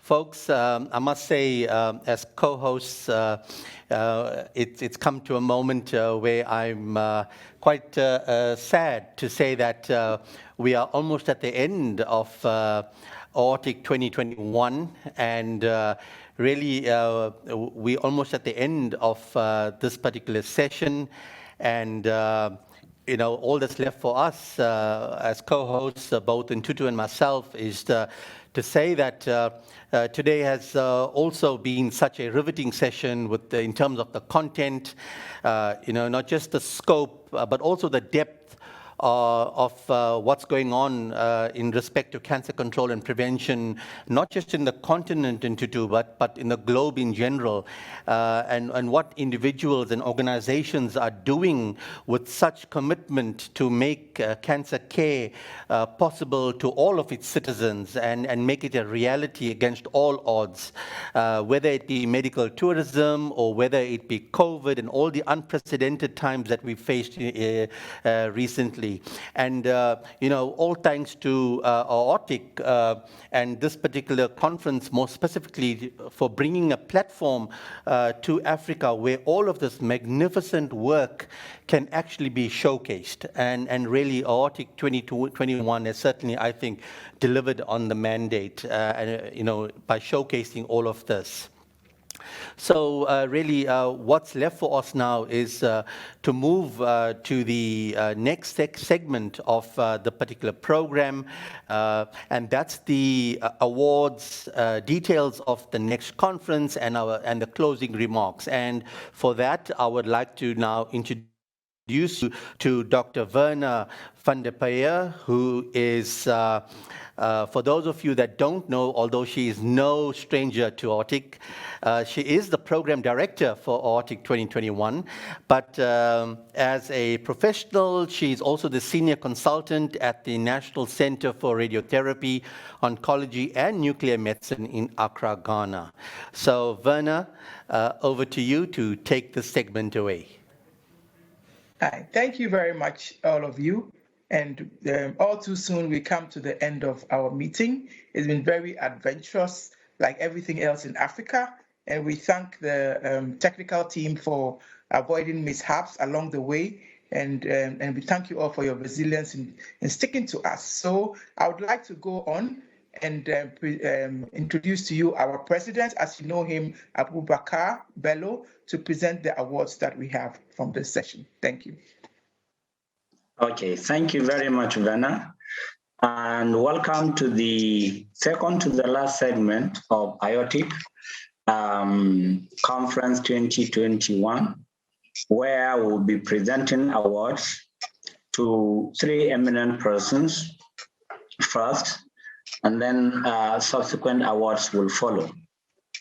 Folks, I must say, as co-hosts, it's come to a moment where I'm quite sad to say that we are almost at the end of Aortic 2021, and really we're almost at the end of this particular session, and all that's left for us as co-hosts, both Ntutu and myself, is to say that today has also been such a riveting session in terms of the content, not just the scope, but also the depth of what's going on in respect to cancer control and prevention, not just in the continent in Tutu, but in the globe in general, and what individuals and organizations are doing with such commitment to make cancer care possible to all of its citizens and make it a reality against all odds, whether it be medical tourism or whether it be COVID and all the unprecedented times that we faced recently. And, all thanks to Aortic and this particular conference, more specifically for bringing a platform to Africa where all of this magnificent work can actually be showcased. And really, Aortic 2021 has certainly, I think, delivered on the mandate, by showcasing all of this. So really, what's left for us now is to move to the next segment of the particular program, and that's the awards, details of the next conference and the closing remarks. And for that, I would like to now introduce you to Dr. Werner van der Peyer, who is, for those of you that don't know, although she is no stranger to Aortic, she is the program director for Aortic 2021, but as a professional, she's also the senior consultant at the National Center for Radiotherapy, Oncology and Nuclear Medicine in Accra, Ghana. So Werner, over to you to take this segment away. Hi, thank you very much, all of you. And all too soon, we come to the end of our meeting. It's been very adventurous, like everything else in Africa. And we thank the technical team for avoiding mishaps along the way. And we thank you all for your resilience in sticking to us. So I would like to go on and introduce to you our president, as you know him, Abubakar Bello, to present the awards that we have from this session. Thank you. Okay, thank you very much, Werner. And welcome to the second to the last segment of Aortic Conference 2021, where we'll be presenting awards to three eminent persons first, and then subsequent awards will follow.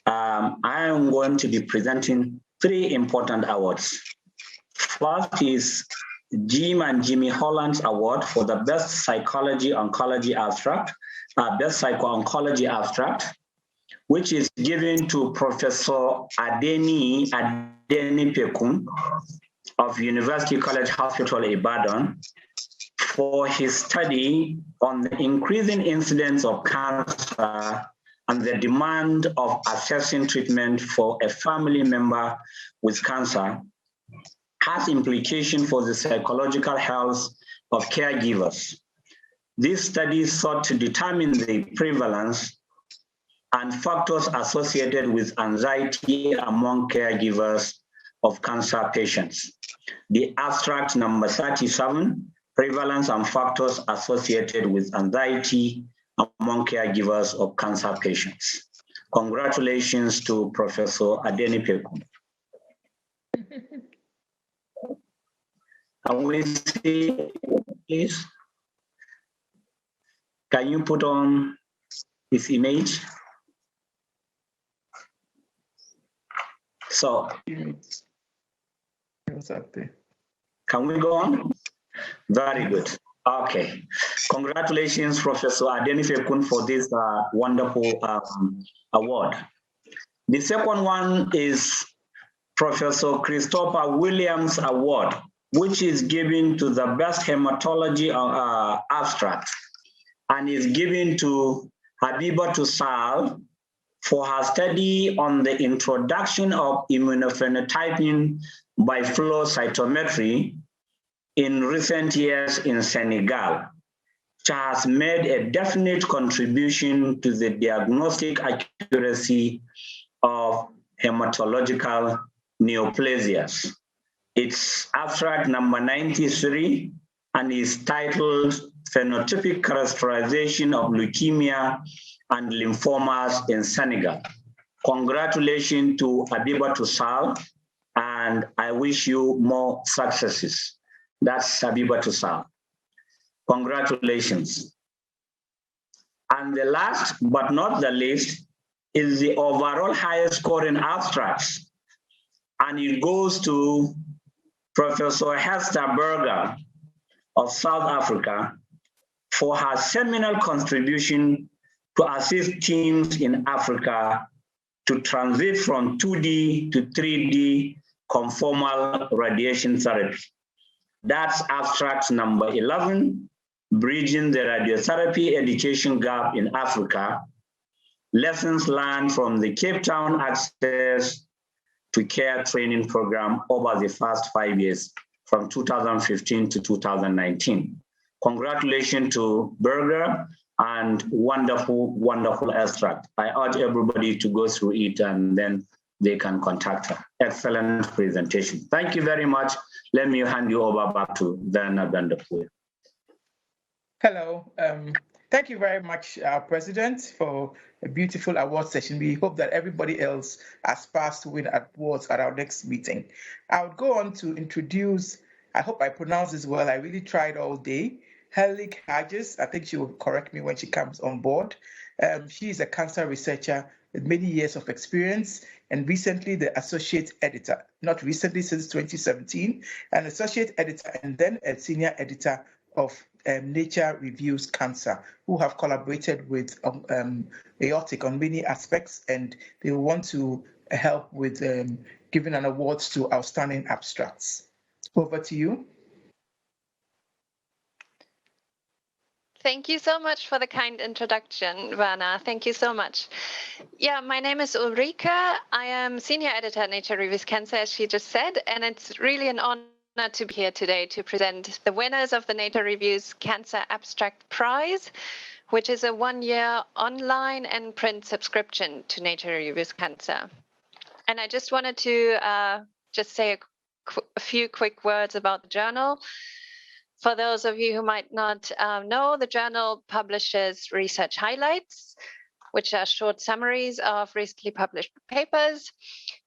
I am going to be presenting three important awards. First is Jim and Jimmy Holland's Award for the Best Psychology Oncology Abstract, Best Psycho-Oncology Abstract, which is given to Professor Adeni Pekun of University College Hospital, Ibadan, for his study on the increasing incidence of cancer and the demand of assessing treatment for a family member with cancer has implication for the psychological health of caregivers. This study sought to determine the prevalence and factors associated with anxiety among caregivers of cancer patients. The abstract number 37, Prevalence and Factors Associated with Anxiety among Caregivers of Cancer Patients. Congratulations to Professor Adeni Pekun. Can we see, please? Can you put on his image? So, can we go on? Very good. Okay. Congratulations, Professor Adeni Pekun, for this wonderful award. The second one is Professor Christopher Williams Award, which is given to the best hematology abstract and is given to Habiba Tussal for her study on the introduction of immunophenotyping by flow cytometry in recent years in Senegal, which has made a definite contribution to the diagnostic accuracy of hematological neoplasias. It's abstract number 93 and is titled Phenotypic Characterization of Leukemia and Lymphomas in Senegal. Congratulations to Abibatu Sal, and I wish you more successes. That's Abibatu Sal. Congratulations. And the last but not the least is the overall highest scoring abstracts. And it goes to Professor Hester Berger of South Africa for her seminal contribution to assist teams in Africa to transit from 2D to 3D conformal radiation therapy. That's abstract number 11, Bridging the Radiotherapy Education Gap in Africa, Lessons Learned from the Cape Town Access to Care Training Program over the first 5 years from 2015 to 2019. Congratulations to Berger and wonderful, wonderful abstract. I urge everybody to go through it and then they can contact her. Excellent presentation. Thank you very much. Let me hand you over back to Dana Vanderpoel. Hello. Thank you very much, President, for a beautiful award session. We hope that everybody else aspires to win awards at our next meeting. I would go on to introduce, I hope I pronounce this well, I really tried all day, Helig Hedges. I think she will correct me when she comes on board. She is a cancer researcher with many years of experience and recently the associate editor, not recently since 2017, an associate editor and then a senior editor of Nature Reviews Cancer, who have collaborated with Aortic on many aspects, and they want to help with giving an award to outstanding abstracts. Over to you. Thank you so much for the kind introduction, Werner. Thank you so much. Yeah, my name is Ulrike. I am senior editor at Nature Reviews Cancer, as she just said, and it's really an honor to be here today to present the winners of the Nature Reviews Cancer Abstract Prize, which is a 1-year online and print subscription to Nature Reviews Cancer. And I just wanted to just say a few quick words about the journal. For those of you who might not know, the journal publishes research highlights, which are short summaries of recently published papers.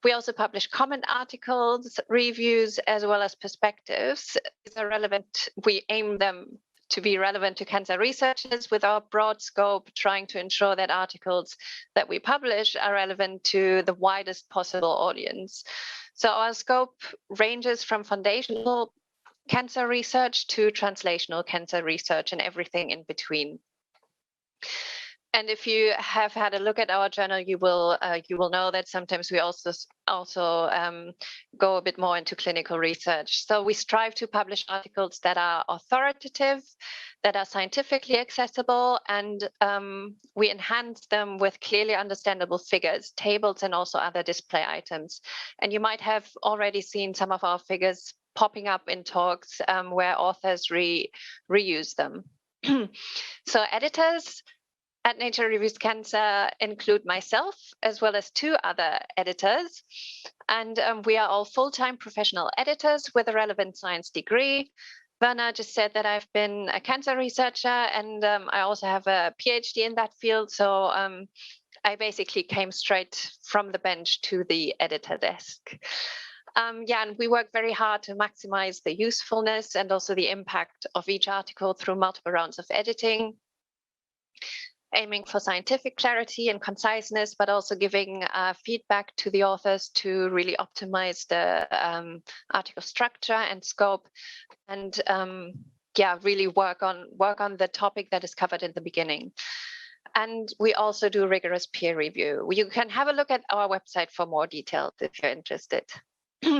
We also publish comment articles, reviews, as well as perspectives. These are relevant. We aim them to be relevant to cancer researchers with our broad scope, trying to ensure that articles that we publish are relevant to the widest possible audience. So our scope ranges from foundational cancer research to translational cancer research and everything in between. And if you have had a look at our journal, you will know that sometimes we also go a bit more into clinical research. So we strive to publish articles that are authoritative, that are scientifically accessible, and we enhance them with clearly understandable figures, tables, and also other display items. And you might have already seen some of our figures popping up in talks where authors reuse them. So editors at Nature Reviews Cancer include myself as well as 2 other editors. And we are all full-time professional editors with a relevant science degree. Werner just said that I've been a cancer researcher and I also have a PhD in that field. So I basically came straight from the bench to the editor desk. Yeah, and we work very hard to maximize the usefulness and also the impact of each article through multiple rounds of editing, aiming for scientific clarity and conciseness, but also giving feedback to the authors to really optimize the article structure and scope, and yeah, really work on the topic that is covered in the beginning. And we also do rigorous peer review. You can have a look at our website for more details if you're interested.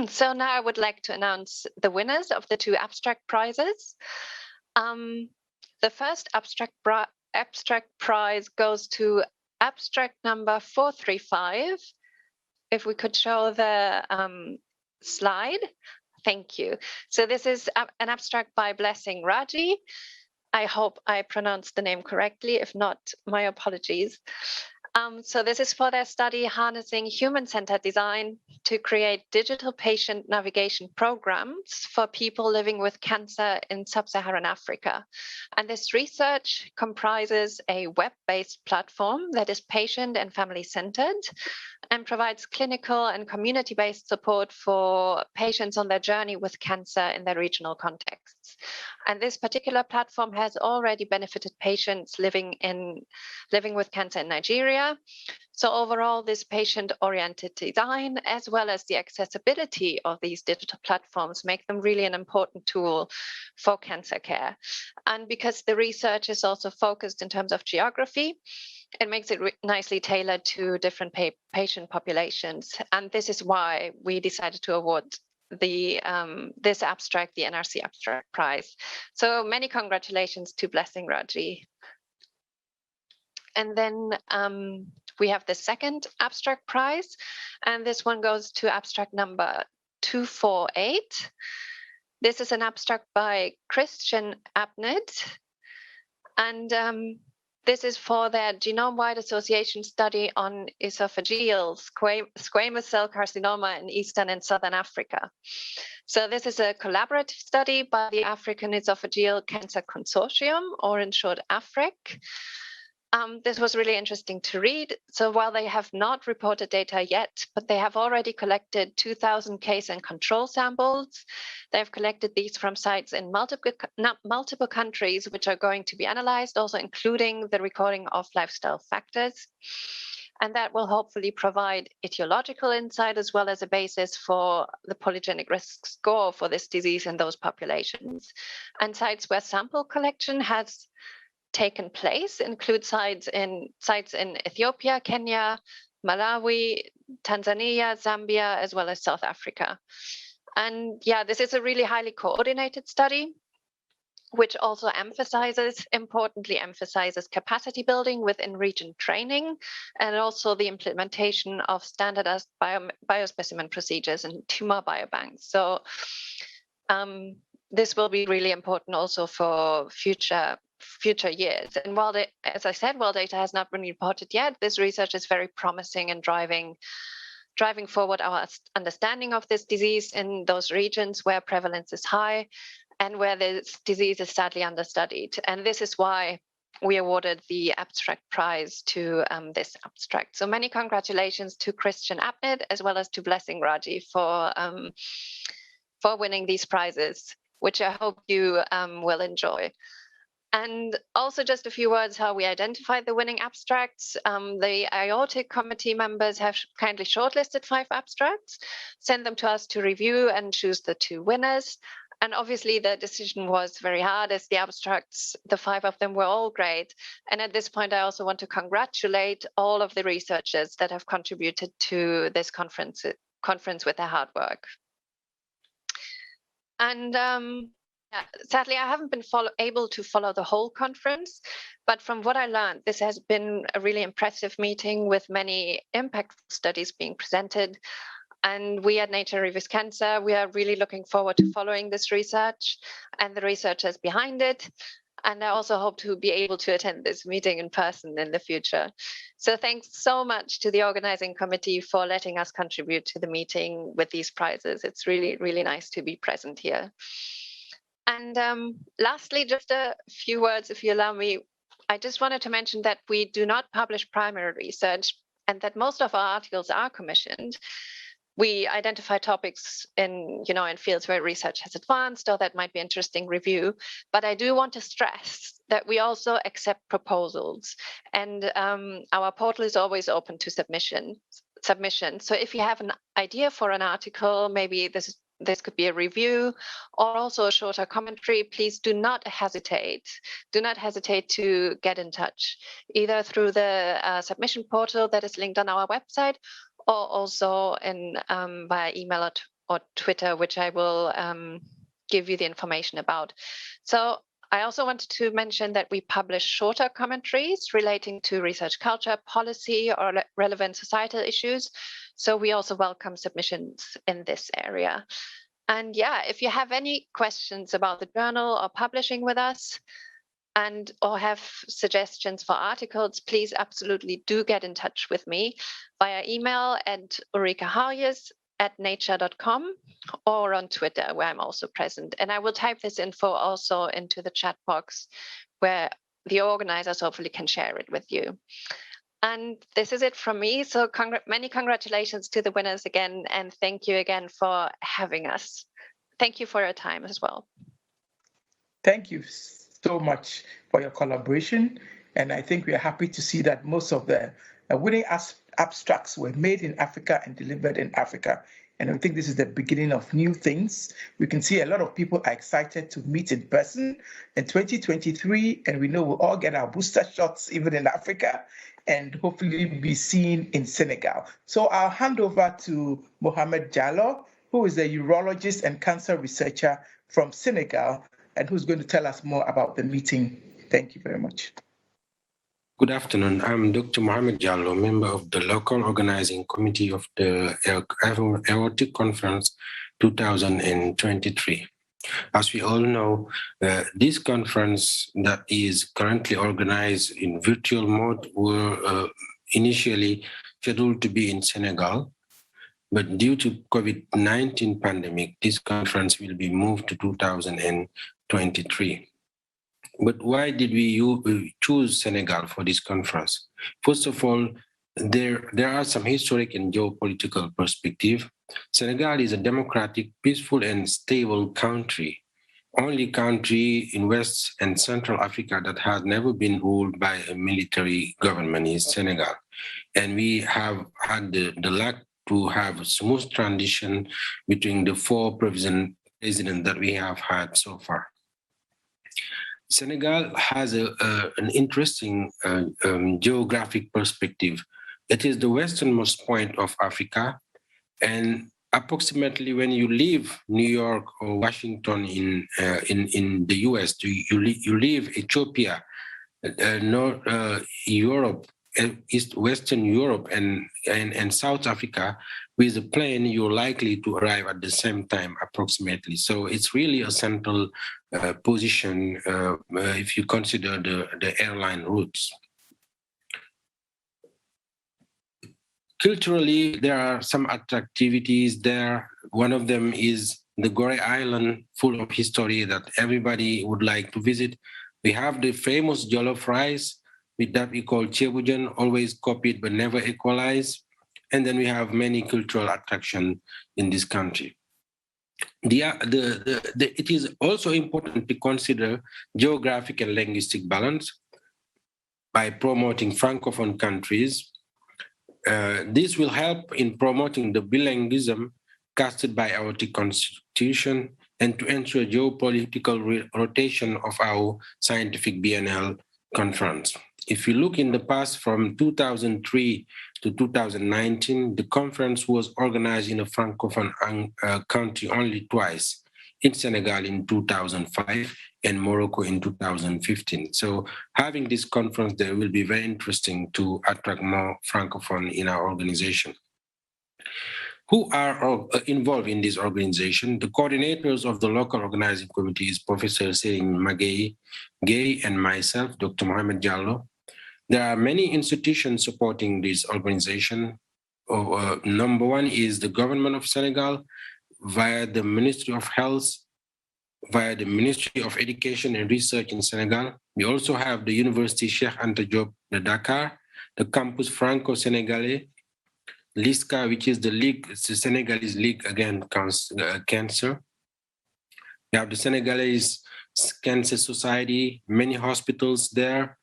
So now I would like to announce the winners of the 2 abstract prizes. The first abstract prize goes to abstract number 435. If we could show the slide. Thank you. So this is an abstract by Blessing Raji. I hope I pronounced the name correctly. If not, my apologies. So this is for their study harnessing human-centered design to create digital patient navigation programs for people living with cancer in sub-Saharan Africa. And this research comprises a web-based platform that is patient and family-centered and provides clinical and community-based support for patients on their journey with cancer in their regional contexts. And this particular platform has already benefited patients living with cancer in Nigeria. So overall, this patient-oriented design, as well as the accessibility of these digital platforms, make them really an important tool for cancer care. And because the research is also focused in terms of geography, it makes it nicely tailored to different patient populations. And this is why we decided to award this abstract, the NRC Abstract Prize. So many congratulations to Blessing Raji. And then we have the second abstract prize, and this one goes to abstract number 248. This is an abstract by Christian Abnett, and this is for their genome-wide association study on esophageal squamous cell carcinoma in Eastern and Southern Africa. So this is a collaborative study by the African Esophageal Cancer Consortium, or in short, AFREC. This was really interesting to read. So while they have not reported data yet, but they have already collected 2,000 case and control samples. They've collected these from sites in multiple countries, which are going to be analyzed, also including the recording of lifestyle factors. And that will hopefully provide etiological insight as well as a basis for the polygenic risk score for this disease in those populations. And sites where sample collection has taken place include sites in Ethiopia, Kenya, Malawi, Tanzania, Zambia, as well as South Africa. And yeah, this is a really highly coordinated study, which also importantly emphasizes capacity building within region training, and also the implementation of standardized biospecimen procedures and tumor biobanks. So this will be really important also for future years. And while, as I said, while data has not been reported yet, this research is very promising and driving forward our understanding of this disease in those regions where prevalence is high and where this disease is sadly understudied. And this is why we awarded the abstract prize to this abstract. So many congratulations to Christian Abnett as well as to Blessing Raji for winning these prizes, which I hope you will enjoy. And also just a few words how we identified the winning abstracts. The IOTIC committee members have kindly shortlisted 5 abstracts, sent them to us to review and choose the 2 winners. And obviously the decision was very hard as the abstracts, the 5 of them were all great. And at this point, I also want to congratulate all of the researchers that have contributed to this conference with their hard work. And yeah, sadly, I haven't been able to follow the whole conference, but from what I learned, this has been a really impressive meeting with many impactful studies being presented. And we at Nature Reviews Cancer, we are really looking forward to following this research and the researchers behind it. And I also hope to be able to attend this meeting in person in the future. So thanks so much to the organizing committee for letting us contribute to the meeting with these prizes. It's really, really nice to be present here. And lastly, just a few words, if you allow me. I just wanted to mention that we do not publish primary research and that most of our articles are commissioned. We identify topics in fields where research has advanced or that might be interesting review. But I do want to stress that we also accept proposals, and our portal is always open to submission. So if you have an idea for an article, maybe this could be a review or also a shorter commentary, please do not hesitate. Do not hesitate to get in touch, either through the submission portal that is linked on our website, or also via email or Twitter, which I will give you the information about. So I also wanted to mention that we publish shorter commentaries relating to research culture, policy, or relevant societal issues. So we also welcome submissions in this area. And yeah, if you have any questions about the journal or publishing with us, or have suggestions for articles, please absolutely do get in touch with me via email at ulrikahauyes@nature.com or on Twitter, where I'm also present. And I will type this info also into the chat box where the organizers hopefully can share it with you. And this is it from me. So many congratulations to the winners again. And thank you again for having us. Thank you for your time as well. Thank you so much for your collaboration. And I think we are happy to see that most of the winning abstracts were made in Africa and delivered in Africa. And I think this is the beginning of new things. We can see a lot of people are excited to meet in person in 2023. And we know we'll all get our booster shots, even in Africa, and hopefully be seen in Senegal. So I'll hand over to Mohamed Diallo, who is a urologist and cancer researcher from Senegal, and who's going to tell us more about the meeting. Thank you very much. Good afternoon. I'm Dr. Mohamed Diallo, member of the local organizing committee of the Aortic Conference 2023. As we all know, this conference that is currently organized in virtual mode were initially scheduled to be in Senegal, but due to COVID-19 pandemic, this conference will be moved to 2023. But why did we choose Senegal for this conference? First of all, there are some historic and geopolitical perspective. Senegal is a democratic, peaceful, and stable country. Only country in West and Central Africa that has never been ruled by a military government is Senegal. And we have had the luck to have a smooth transition between the 4 presidents that we have had so far. Senegal has an interesting geographic perspective. It is the westernmost point of Africa, and approximately when you leave New York or Washington in the US, you leave Ethiopia, North Europe, Western Europe, and South Africa, with a plane, you're likely to arrive at the same time approximately. So it's really a central position if you consider the airline routes. Culturally, there are some attractivities there. One of them is the Gorée Island, full of history that everybody would like to visit. We have the famous jollof rice, with that we call Chebujan, always copied but never equalized. And then we have many cultural attractions in this country. It is also important to consider geographic and linguistic balance by promoting Francophone countries. This will help in promoting the bilingualism casted by our constitution and to ensure geopolitical rotation of our scientific biennial conference. If you look in the past from 2003 to 2019, the conference was organized in a Francophone country only twice, in Senegal in 2005 and Morocco in 2015. So having this conference there will be very interesting to attract more Francophone in our organization. Who are involved in this organization? The coordinators of the local organizing committee is Professor Sering Magay Gay and myself, Dr. Mohamed Diallo. There are many institutions supporting this organization. Number one is the government of Senegal via the Ministry of Health, via the Ministry of Education and Research in Senegal. We also have the University Cheikh Anta Diop de Dakar, the Campus Franco-Senegalais, LISCA, which is the Senegalese League Against Cancer. We have the Senegalese Cancer Society, many hospitals there.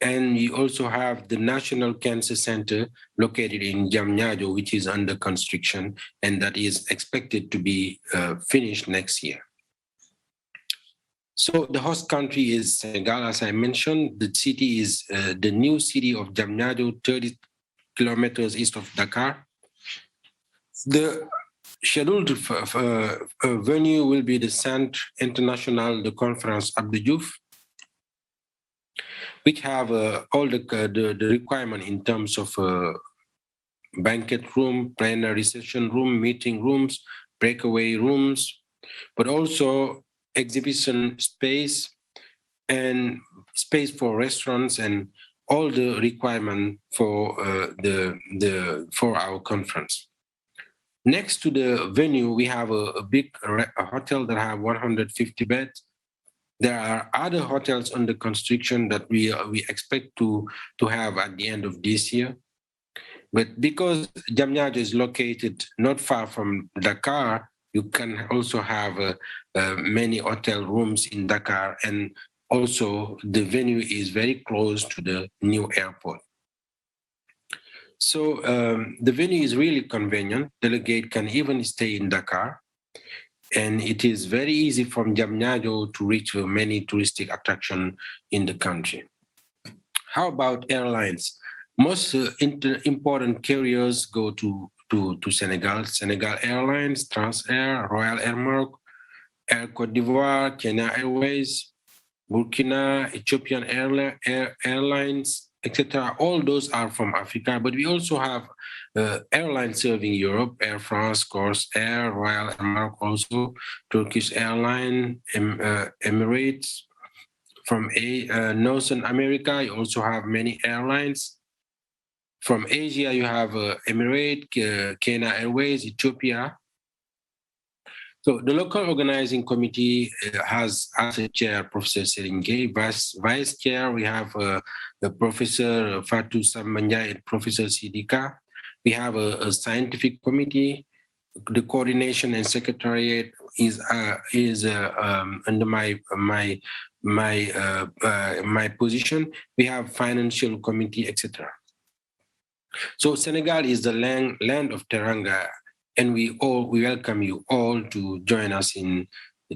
And we also have the National Cancer Center located in Diamniadio, which is under construction, and that is expected to be finished next year. So the host country is Senegal, as I mentioned. The city is the new city of Diamniadio, 30 kilometers east of Dakar. The scheduled venue will be the Centre International de Conférence Abdou Diouf, which have all the requirement in terms of banquet room, plenary session room, meeting rooms, breakaway rooms, but also exhibition space and space for restaurants and all the requirement for for our conference. Next to the venue, we have a big hotel that have 150 beds. There are other hotels under construction that we expect to have at the end of this year. But because Diamniadio is located not far from Dakar, you can also have many hotel rooms in Dakar, and also the venue is very close to the new airport. So the venue is really convenient. Delegate can even stay in Dakar, and it is very easy from Diamniadio to reach many touristic attractions in the country. How about airlines? Most important carriers go to Senegal. Senegal Airlines, Transair, Royal Air Maroc, Air Côte d'Ivoire, Kenya Airways, Burkina, Ethiopian Airlines, etc. All those are from Africa, but we also have airlines serving Europe: Air France, Corsair, Royal Air Maroc, also Turkish Airlines, Emirates. From Northern America, you also have many airlines. From Asia, you have Emirates, Kenya Airways, Ethiopia. So the local organizing committee has as a chair Professor Seringe, vice chair we have the Professor Fatou Sambanya and Professor Sidika. We have a scientific committee. The coordination and secretariat is under my position. We have financial committee, etc. So Senegal is the land of Teranga, and we welcome you all to join us in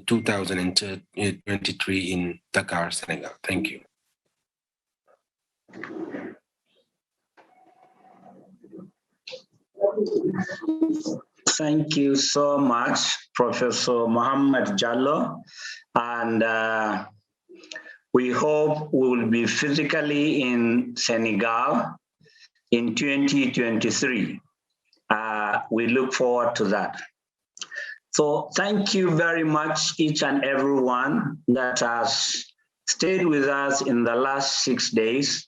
2023 in Dakar, Senegal. Thank you. Thank you so much, Professor Mohamed Jallo. And we hope we will be physically in Senegal in 2023. We look forward to that. So thank you very much, each and everyone that has stayed with us in the last 6 days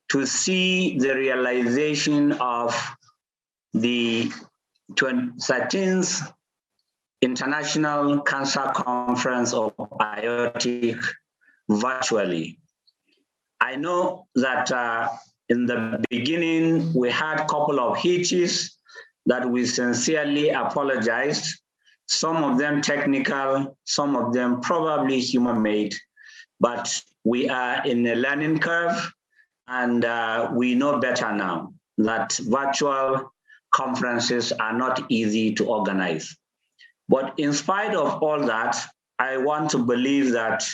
to see the realization of the 13th International Cancer Conference of IOTIC virtually. I know that in the beginning, we had a couple of hitches that we sincerely apologized. Some of them technical, some of them probably human-made, but we are in a learning curve, and we know better now that virtual conferences are not easy to organize. But in spite of all that, I want to believe that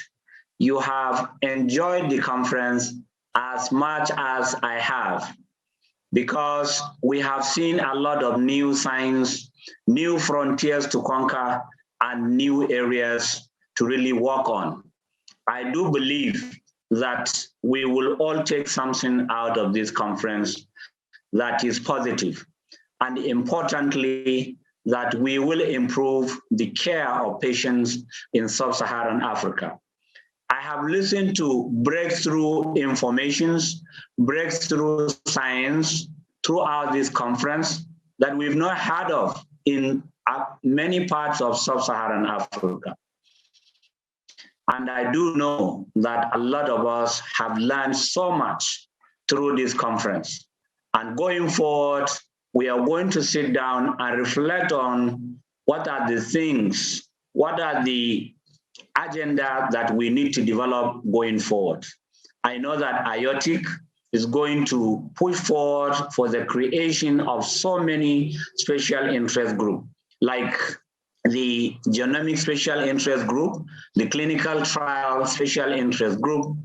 you have enjoyed the conference as much as I have, because we have seen a lot of new signs, new frontiers to conquer, and new areas to really work on. I do believe that we will all take something out of this conference that is positive, and importantly, that we will improve the care of patients in sub-Saharan Africa. I have listened to breakthrough informations, breakthrough science throughout this conference that we've not heard of in many parts of sub-Saharan Africa. And I do know that a lot of us have learned so much through this conference. And going forward, we are going to sit down and reflect on what are the things, what are the agenda that we need to develop going forward. I know that IOTIC is going to push forward for the creation of so many special interest groups, like the genomic special interest group, the clinical trial special interest group,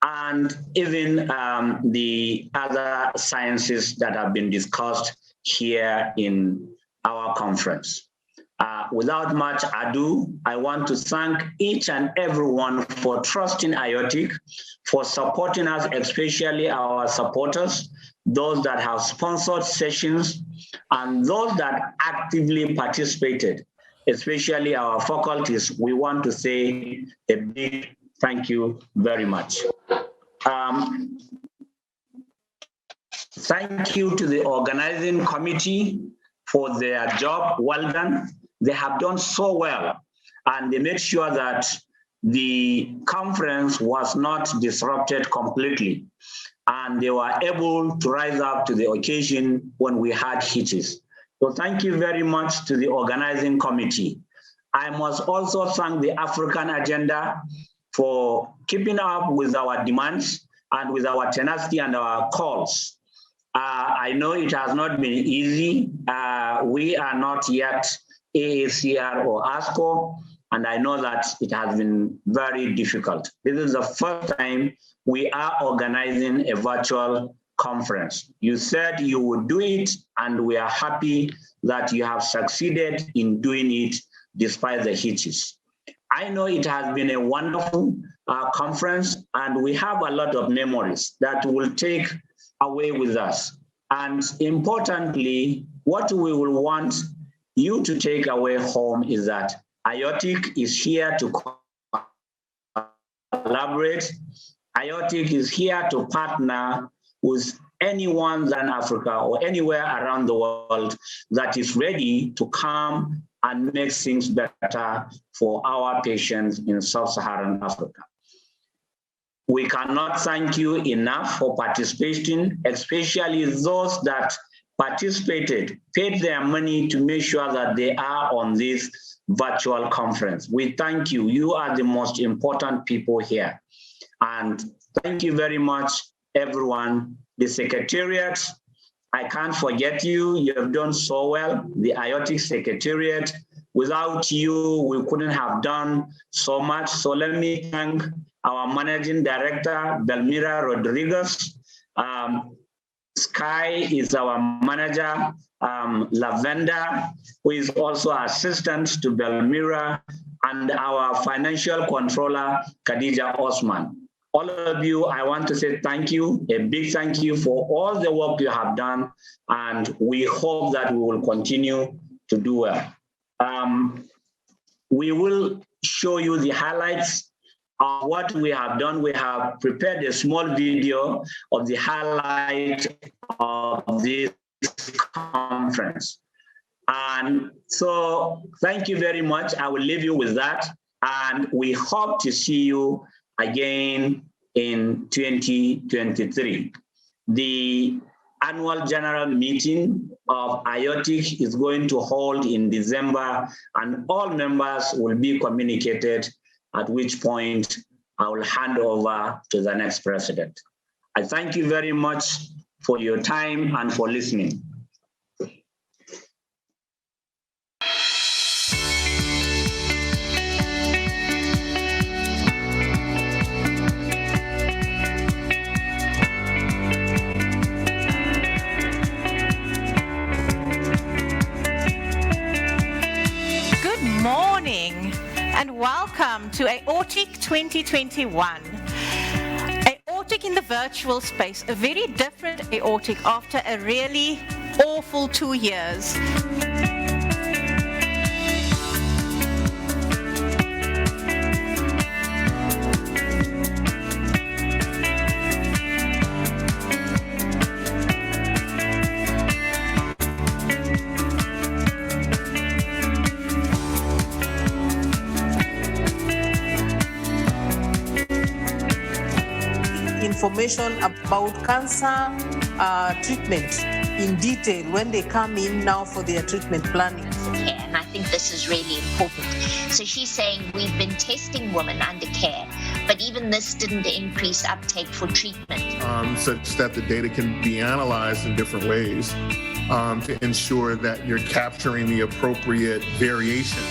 and even the other sciences that have been discussed here in our conference. Without much ado, I want to thank each and everyone for trusting IOTIC, for supporting us, especially our supporters, those that have sponsored sessions, and those that actively participated, especially our faculties. We want to say a big thank you very much. Thank you to the organizing committee for their job. Well done. They have done so well, and they made sure that the conference was not disrupted completely, and they were able to rise up to the occasion when we had hitches. So thank you very much to the organizing committee. I must also thank the African Agenda for keeping up with our demands and with our tenacity and our calls. I know it has not been easy. We are not yet AACR or ASCO, and I know that it has been very difficult. This is the first time we are organizing a virtual conference. You said you would do it, and we are happy that you have succeeded in doing it despite the hitches. I know it has been a wonderful conference, and we have a lot of memories that will take away with us. And importantly, what we will want you to take away home is that IOTIC is here to collaborate. IOTIC is here to partner with anyone in Africa or anywhere around the world that is ready to come and make things better for our patients in sub-Saharan Africa. We cannot thank you enough for participating, especially those that participated, paid their money to make sure that they are on this virtual conference. We thank you. You are the most important people here. And thank you very much, everyone. The Secretariat, I can't forget you. You have done so well. The IOTIC Secretariat, without you, we couldn't have done so much. So let me thank our Managing Director, Belmira Rodriguez. Sky is our manager, Lavenda, who is also assistant to Belmira, and our financial controller, Khadija Osman. All of you, I want to say thank you, a big thank you for all the work you have done, and we hope that we will continue to do well. We will show you the highlights of what we have done. We have prepared a small video of the highlight of this conference. And so thank you very much. I will leave you with that. And we hope to see you again in 2023. The annual general meeting of IOTIC is going to hold in December, and all members will be communicated, at which point I will hand over to the next president. I thank you very much for your time and for listening. And welcome to AORTIC 2021. AORTIC in the virtual space, a very different AORTIC after a really awful 2 years. Information about cancer treatment in detail when they come in now for their treatment planning. Care, and I think this is really important. So she's saying we've been testing women under care, but even this didn't increase uptake for treatment. Such that the data can be analyzed in different ways to ensure that you're capturing the appropriate variation